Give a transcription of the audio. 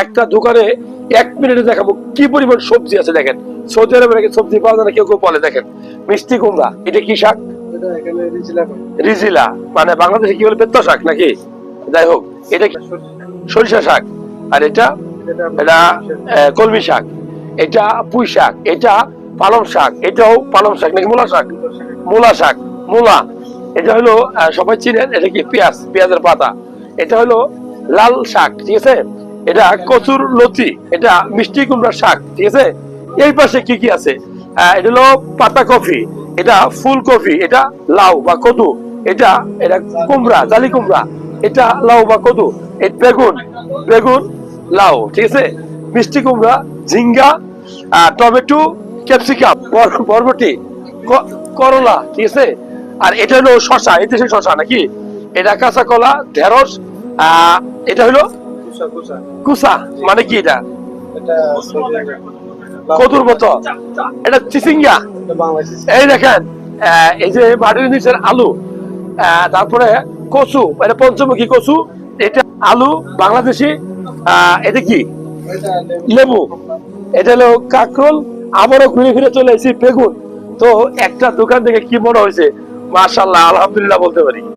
একটা দোকানে 1 মিনিটে দেখাবো কি পরিমাণ সবজি আছে। দেখেন সৌদি আরবের সবজি পাওয়া যায় না, কেউ কেউ বলে। দেখেন মিষ্টি কুমড়া, এটা কি শাক? রিজিলা, মানে বাংলাদেশে কি বলে পেত্তা শাক নাকি? যাই হোক, এটা কি? সরিষা শাক। আর এটা এটা কলমি শাক, এটা পুঁই শাক, এটা পালং শাক, এটাও পালং শাক নাকি মূলা শাক? মূলা শাক, মূলা। এটা হলো সবাই চিনেন, এটা কি? পেঁয়াজ, পেঁয়াজের পাতা। এটা হলো লাল শাক, ঠিক আছে? এটা কচুর লতি, এটা মিষ্টি কুমড়ার শাক, ঠিক আছে? এই পাশে কি কি আছে? এটা হলো পাতা কফি, এটা ফুলকপি, এটা লাউ বা কদু, এটা এটা কুমড়া, জালি কুমড়া, এটা লাউ বা কদু, বেগুন, বেগুন লাউ, ঠিক আছে? মিষ্টি কুমড়া, ঝিঙ্গা, টমেটো, ক্যাপসিকাম, বরবটি, করলা, ঠিক আছে? আর এটা হলো শশা, এই দেশে শশা নাকি? এটা কাঁচা কলা, ঢেঁড়স, এটা হলো কুসা, মানে কি এটা? কদুর মতো, এটা চিচিঙ্গা। এই দেখেন, এই যে মাটির নিচের আলু, তারপরে কচু, এটা পঞ্চমুখী কচু, এটা আলু বাংলাদেশি, এটা কি? লেবু, এটা হলো কাঁকরোল। আবারও ঘুরে ফিরে চলে এসেছি বেগুন। তো একটা দোকান থেকে কি মনে হয়েছে? মাশাআল্লাহ, আলহামদুলিল্লাহ বলতে পারি।